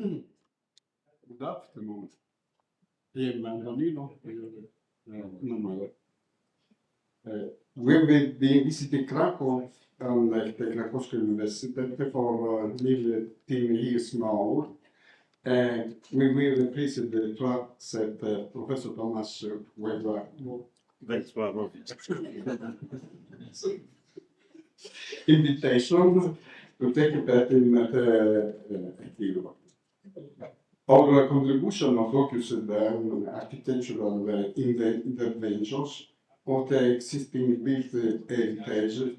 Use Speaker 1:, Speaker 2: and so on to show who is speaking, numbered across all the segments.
Speaker 1: Good afternoon. I am Antonino Margagliotta. We have been visiting Krakow and the Krakowska Universität for nearly 10 years now. We will appreciate the trust that Professor Thomas Weber invitation to take part in the EKIR. Our contribution focused on architectural interventions of the existing built heritage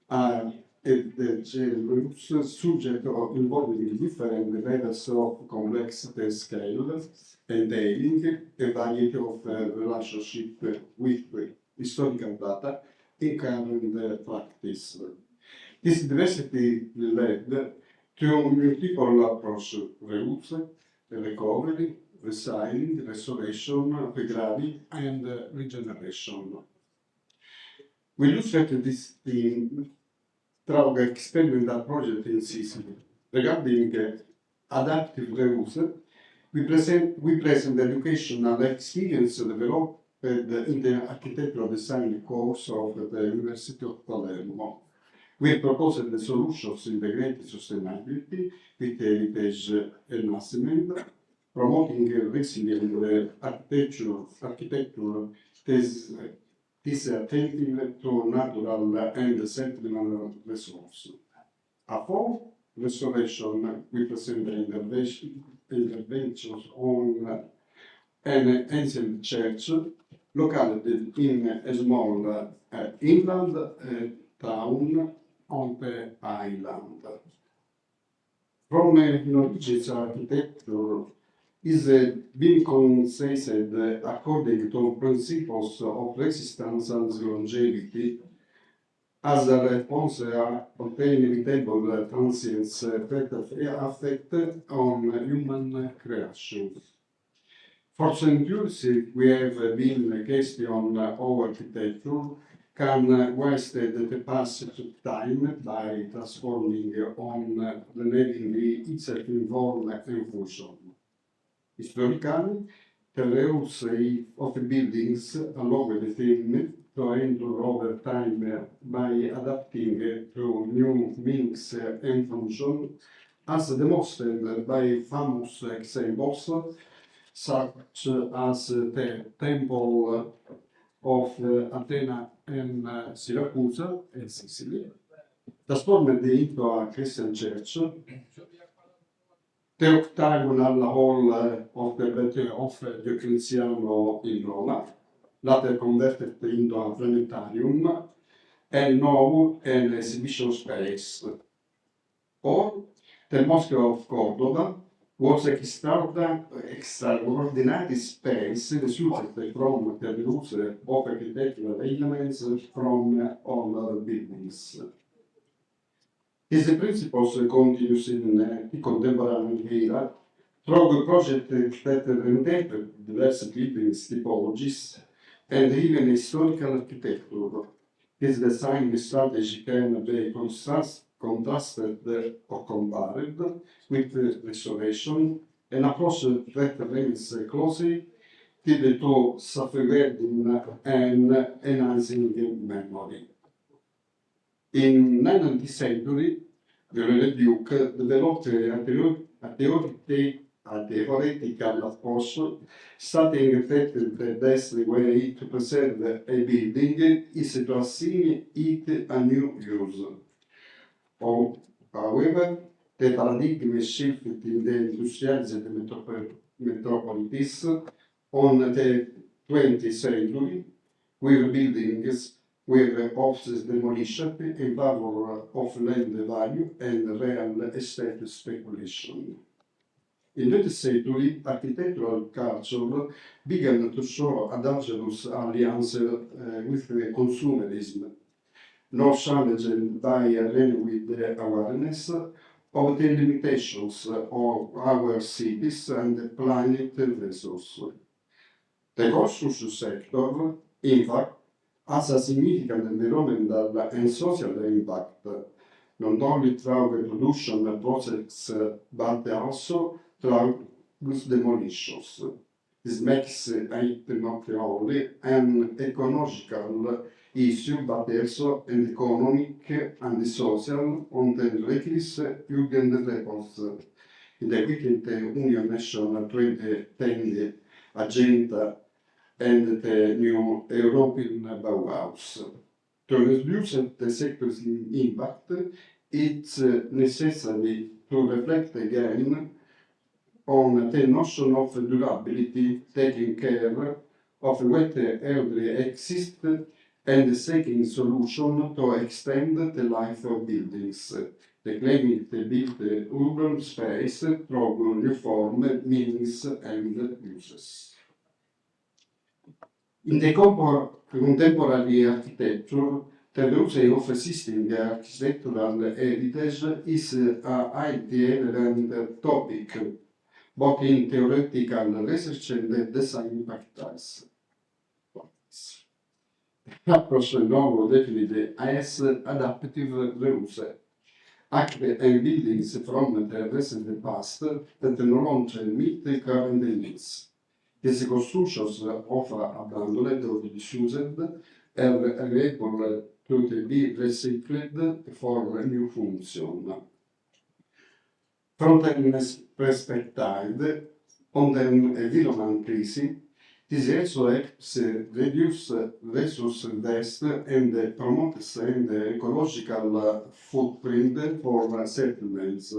Speaker 1: and the subject of involving different levels of complexity scale, entailing a variety of relationship with historical data in current practice. This diversity led to multiple approach routes, recovery, restyling, restoration, regraving, and regeneration. We looked at this theme through the experimental project in Sicily. Regarding adaptive reuse, we present educational experience developed in the architectural design course of the Università of Palermo. We proposed the solutions integrated sustainability with heritage enhancement, promoting resilient architecture is attentive to natural and sentimental resources. For restoration, we present interventions on an ancient church located in a small inland town on the island. From Norwegian architecture is being conceived according to principles of resistance and longevity as a response to inevitable transience effect on human creation. For centuries, we have been questioning how architecture can waste the passage of time by transforming on renewing itself in form and function. Historically, the reuse of buildings allow the theme to endure over time by adapting to new means and function, as demonstrated by famous examples such as the Temple of Athena and Syracuse in Sicily, transformed into a Christian church. The octagonal hall of the Battle of XXII in Rome, later converted into a planetarium, and now an exhibition space. Or the Mosque of Cordova was an extraordinary space resulted from the use of architectural elements from other buildings. These principles continues in the contemporary era through projects that reinterpret diverse buildings typologies and even historical architecture. This design strategy can be contrasted or compared with restoration, an approach that remains closely tied to safeguarding and enhancing memory. In the 19th century, the Duke developed a theoretical approach stating that the best way to preserve a building is to assign it a new use. However, the paradigm shifted in the industrialized metropolises on the 20th century, where buildings were often demolished in favor of land value and real estate speculation. In the 20th century, architectural culture began to show a dangerous alliance with consumerism, not challenged by a renewed awareness of the limitations of our cities and planet resources. The construction sector, in fact, has a significant environmental and social impact, not only through the production process but also through demolitions. This makes it not only an ecological issue, but also an economic and social on the Rechtlich Jugendreports in the Weekend Union National 2010 agenda and the new European Bauhaus. To reduce the sector's impact, it's necessary to reflect again on the notion of durability, taking care of what already exists and seeking solution to extend the life of buildings, reclaiming the built urban space through new forms, meanings and uses. In the contemporary architecture, the use of existing architectural heritage is a highly relevant topic, both in theoretical research and design practice. Approach now defined as adaptive reuse, active buildings from the recent past that no longer meet the current needs. These constructions often abandoned or disused are able to be recycled for new function. From the perspective on the environment crisis, this also helps reduce resource waste and promotes an ecological footprint for settlements,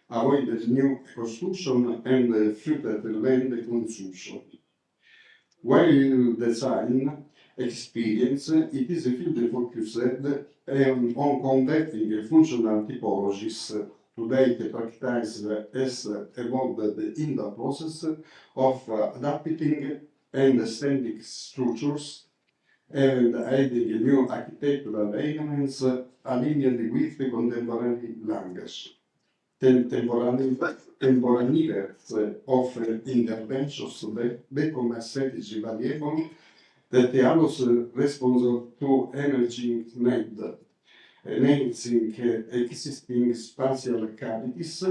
Speaker 1: avoid new construction and future land consumption. While design experience, it is a field focused on converting functional typologies. Today, the practice has evolved in the process of adapting and standing structures and adding new architectural elements aligned with the contemporary language. Temporaneous of interventions become a strategy variable that allows response to emerging need, enhancing existing spatial cavities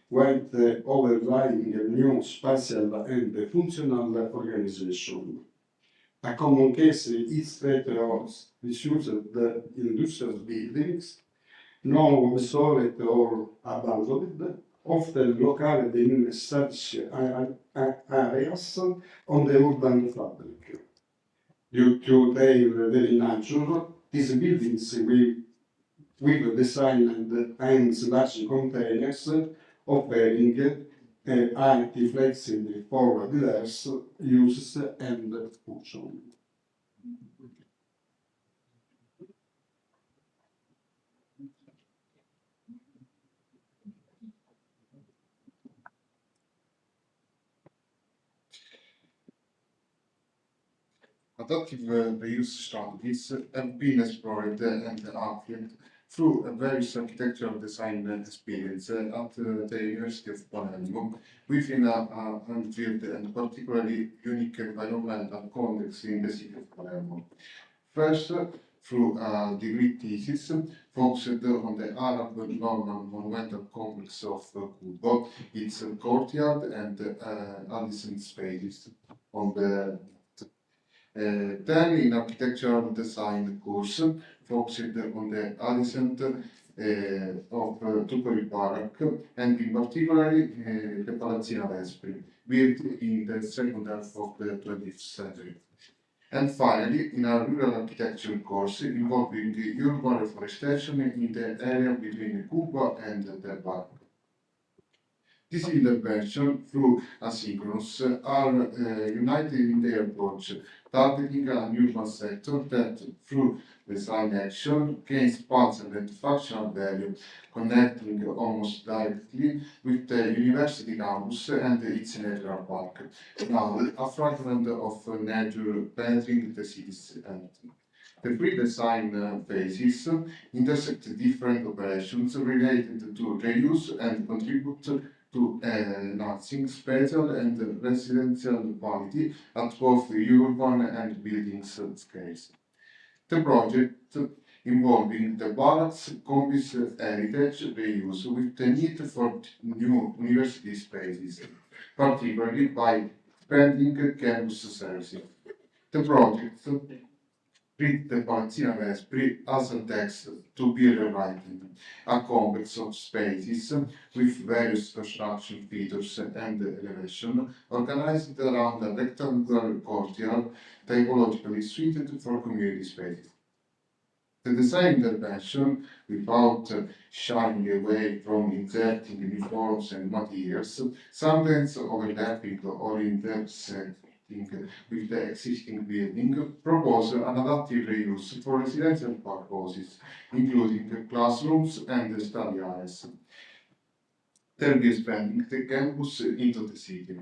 Speaker 1: with overlaying new spatial and functional organization. A common case is that of disused industrial buildings, non obsolete or abandoned, often located in such areas on the urban fabric. Due to their very nature, these buildings will design and large containers offering highly flexible for diverse uses and functions.
Speaker 2: Adaptive reuse strategies have been explored and applied through a various architectural design experience at the University of Palermo within a unfilled and particularly unique environmental context in the city of Palermo. First, through a degree thesis focused on the Arab Norman monumental complex of Cuba, its courtyard and adjacent spaces on the then in architectural design course focused on the adjacent of Tupoli Barak and in particular the Palazzina Vespri, built in the second half of the 20th century. And finally, in a rural architecture course involving the urban reforestation in the area between Cuba and the Barak. This intervention through asynchronous are united in their approach, targeting an urban sector that, through design action, gains spatial and functional value, connecting almost directly with the university campus and its natural park, now a fragment of nature penetrating the city's entity. The three design phases intersect different operations related to reuse and contribute to enhancing spatial and residential quality at both urban and buildings scales. The project involving the barracks, combis heritage reuse with the need for new university spaces, particularly by expanding campus services. The project treat the Palazzina Vespri as a text to be rewritten, a complex of spaces with various construction features and elevation, organized around a rectangular courtyard typologically suited for community spaces. The design intervention, without shying away from inserting new forms and materials, sometimes overlapping or intersecting with the existing building, propose an adaptive reuse for residential purposes, including classrooms and study areas, thereby expanding the campus into the city.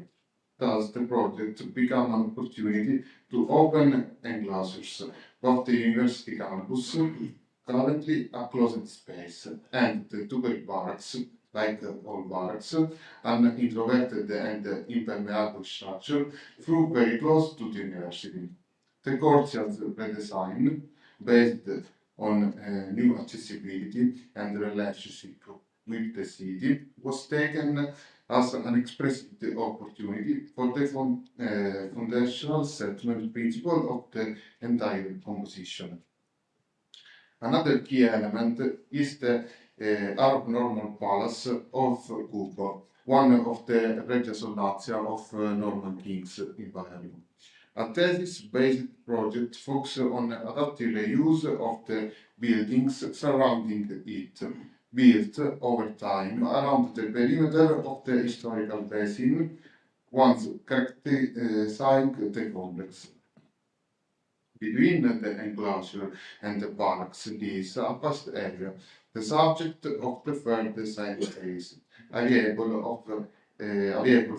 Speaker 2: Thus, the project became an opportunity to open enclosures of the university campus, currently a closed space, and the two barracks, like all barracks, an introverted and impermeable structure, flew very close to the university. The courtyard's redesign, based on new accessibility and relationship with the city, was taken as an expressive opportunity for the foundational settlement principle of the entire composition. Another key element is the Arab Norman Palace of Cuba, one of the Regia Solazia of Norman kings in Palermo. A thesis-based project focuses on adaptive reuse of the buildings surrounding it, built over time around the perimeter of the historical basin, once characterizing the complex. Between the enclosure and the barracks lies a vast area, the subject of the third design phase, available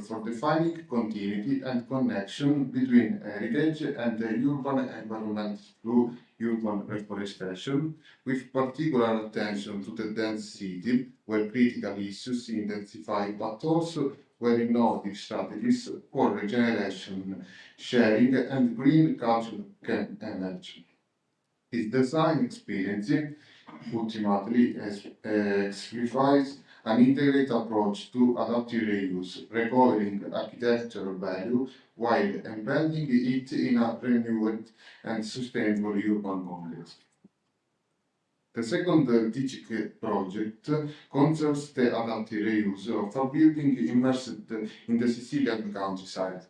Speaker 2: for defining continuity and connection between heritage and the urban environment through urban reforestation, with particular attention to the dense city, where critical issues intensify, but also where innovative strategies for regeneration, sharing, and green culture can emerge. This design experience ultimately exemplifies an integrated approach to adaptive reuse, recovering architectural value while embedding it in a renewed and sustainable urban context. The second teaching project concerns the adaptive reuse of a building immersed in the Sicilian countryside.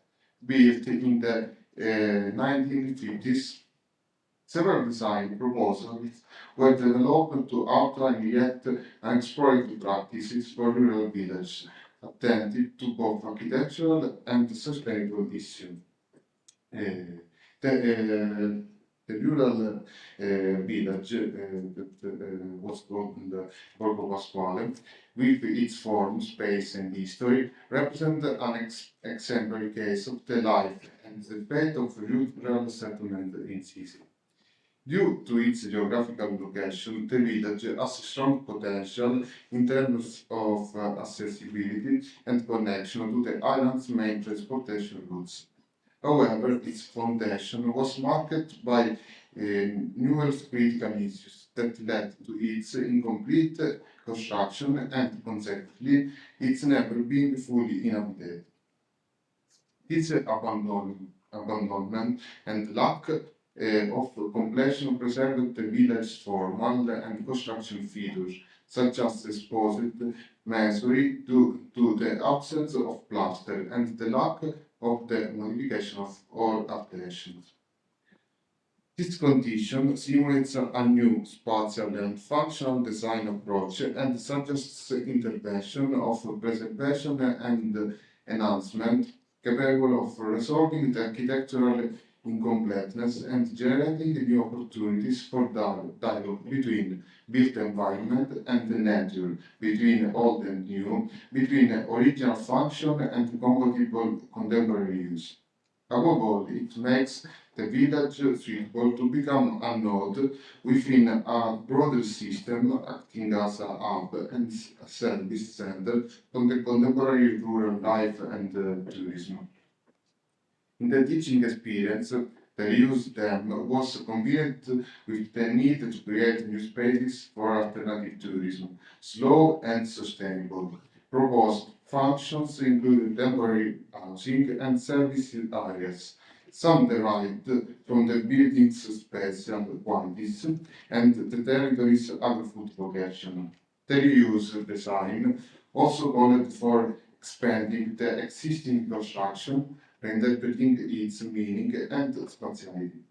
Speaker 2: Built in the 1950s, several design proposals were developed to outline yet unexplored practices for rural villages, attentive to both architectural and sustainable issues. The rural village that was called Borgo Pasquale, with its form, space, and history, represent an exemplary case of the life and the fate of rural settlement in Sicily. Due to its geographical location, the village has strong potential in terms of accessibility and connection to the island's main transportation routes. However, its foundation was marked by numerous critical issues that led to its incomplete construction and, consequently, its never being fully inhabited. This abandonment and lack of completion preserved the village's formal and construction features, such as exposed masonry due to the absence of plaster and the lack of the modification of all alterations. This condition simulates a new spatial and functional design approach and suggests intervention of preservation and enhancement capable of resolving the architectural incompleteness and generating new opportunities for dialogue between built environment and the nature, between old and new, between original function and compatible contemporary use. Above all, it makes the village suitable to become a node within a broader system acting as a hub and a service center for the contemporary rural life and tourism. In the teaching experience, the the reuse them was convenient with the need to create new spaces for alternative tourism, slow and sustainable. Proposed functions included temporary housing and service areas, some derived from the building's spatial qualities and the territory's agri-food vocation. The reuse design also called for expanding the existing construction, reinterpreting its meaning and spatiality.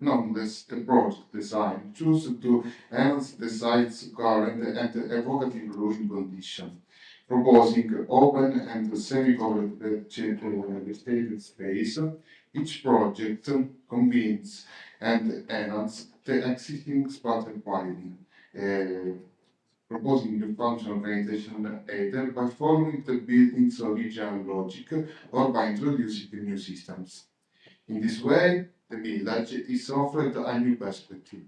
Speaker 2: Nonetheless, the project design chose to enhance the site's current and evocative ruin condition, proposing open and semi-covered vegetated space. Each project combines and enhances the existing spatial quality, proposing new functional organization either by following the building's original logic or by introducing new systems. In this way, the village is offered a new perspective,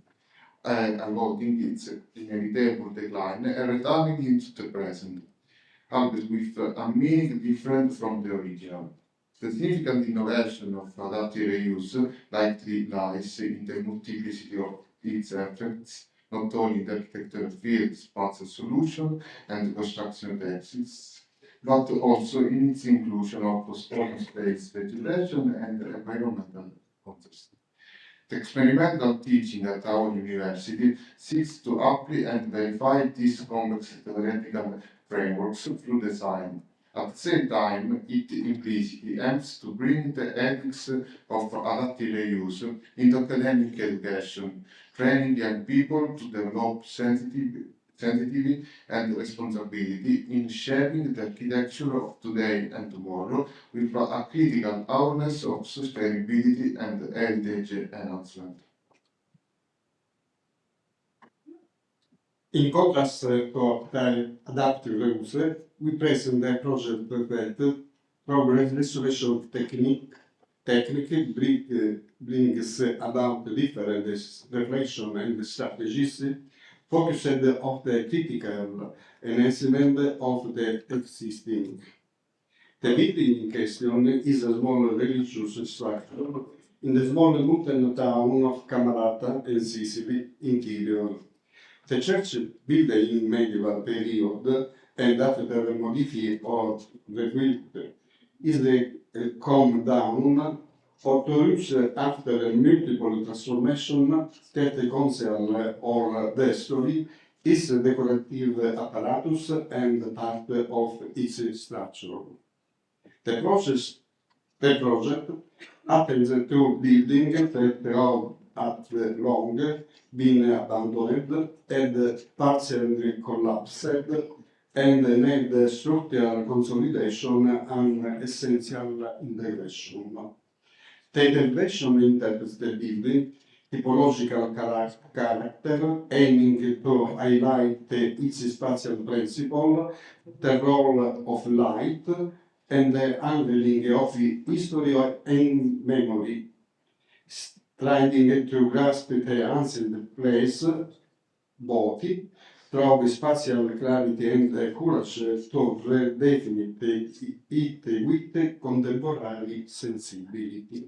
Speaker 2: avoiding its inevitable decline and returning into the present, albeit with a meaning different from the original. The significant innovation of adaptive reuse likely lies in the multiplicity of its effects, not only in the architectural field, spatial solution, and construction techniques, but also in its inclusion of open space vegetation and environmental context. The experimental teaching at our university seeks to apply and verify these complex theoretical frameworks through design. At the same time, it implicitly aims to bring the ethics of adaptive reuse into academic education, training young people to develop sensitivity and responsibility in shaping the architecture of today and tomorrow with a critical awareness of sustainability and heritage enhancement.
Speaker 1: In contrast to adaptive reuse, we present a project that progress restoration technique brings about different reflection and strategies focused on the critical enhancement of the existing. The building in question is a small religious structure in the small mountain town of Camerata in Sicily interior. The church built in medieval period and after the modification or rebuilt is come down or produced after multiple transformation that concern or destroy its decorative apparatus and part of its structure. The project attends to building that have at long been abandoned and partially collapsed and need structural consolidation and essential integration. The integration interprets the building typological character, aiming to highlight its spatial principle, the role of light, and the handling of history and memory, striving to grasp the ancient place, body, through spatial clarity and courage to redefine it with contemporary sensibility.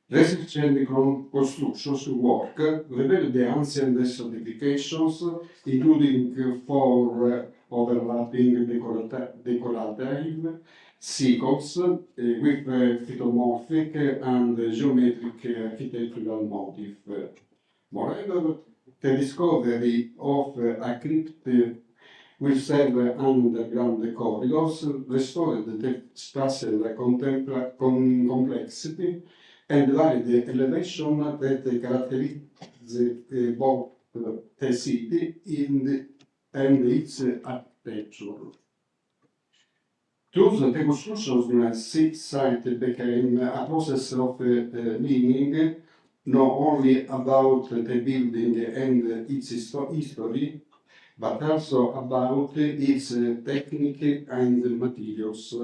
Speaker 1: Research and construction work reveal the ancient certifications, including for overlapping decorative cycles with phytomorphic and geometric architectural motif. Moreover, the discovery of a crypt with several underground corridors restored the spatial complexity and varied elevation that characterize both the city and its architecture. Thus, the construction site became a process of meaning not only about the building and its history, but also about its technique and materials.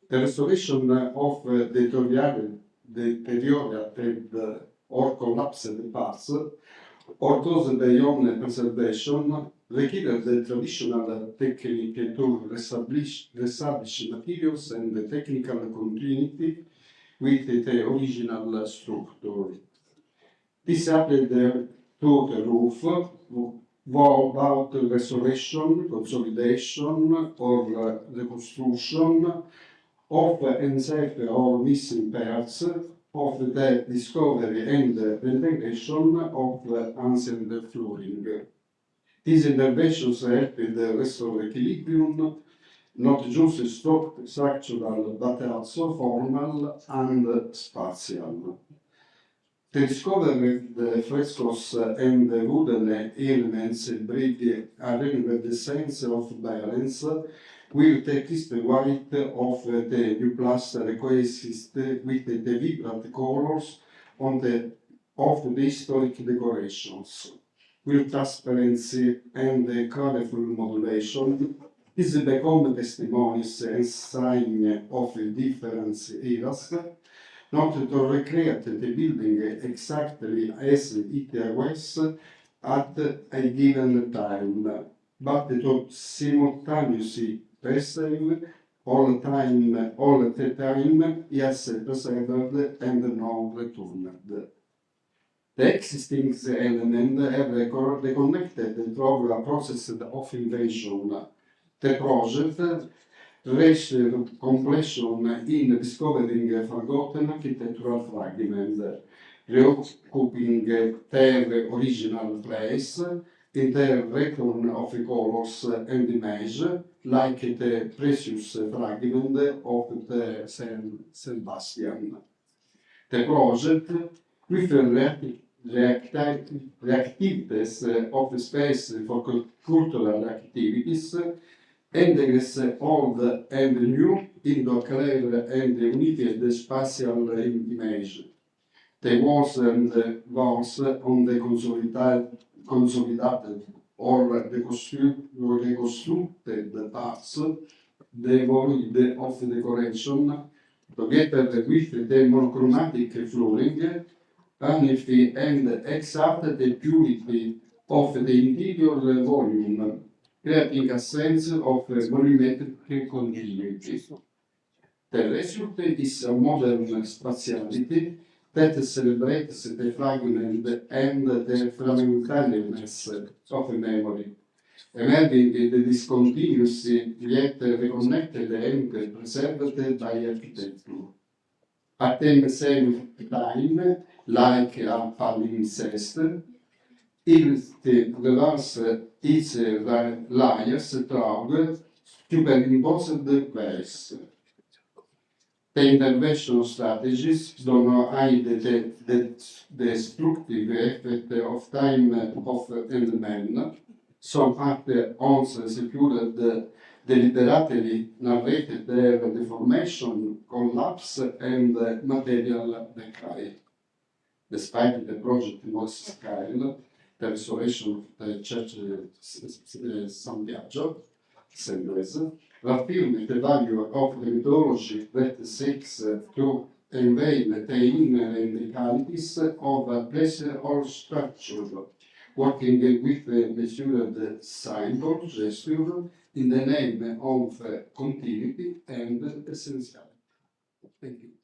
Speaker 1: The restoration of deteriorated or collapsed parts, or those beyond preservation, required the traditional technique to reestablish materials and technical continuity with the original structure. This added to the roof about restoration, consolidation, or reconstruction of unsafe or missing parts of the discovery and integration of ancient flooring. These interventions helped restore equilibrium, not just structural but also formal and spatial. The discovery of the frescoes and the wooden elements bring a renewed sense of balance, where the crystal white of the new plaster coexist with the vibrant colors of the historic decorations. With transparency and colorful modulation, these become testimonies and signs of different eras, not to recreate the building exactly as it was at a given time, but to simultaneously preserve all the time, yes, preserved and not returned. The existing element have reconnected through a process of invention. The project reached completion in discovering forgotten architectural fragments, reoccupying their original place in the return of colors and image, like the precious fragment of the Saint Sebastian. The project, with reactivities of space for cultural activities, integrates old and new into a clear and unified spatial image. The walls and walls on the consolidated or reconstructed parts, devoid of decoration, together with the monochromatic flooring, unearthy and exact the purity of the interior volume, creating a sense of volumetric continuity. The result is a modern spatiality that celebrates the fragment and the fragmentariness of memory, emerging the discontinuous yet reconnected and preserved by architecture. At the same time, like a palimpsest, it reverses its layers through superimposed ways. The intervention strategies don't hide the destructive effect of time of element. Some actors secured deliberately narrated their deformation, collapse, and material decay. Despite the project was scale, the restoration of the church San Biagio, Sendrese, reaffirmed the value of the methodology that seeks to convey the inherent qualities of a place or structure, working with the measured symbol gesture in the name of continuity and essentiality. Thank you.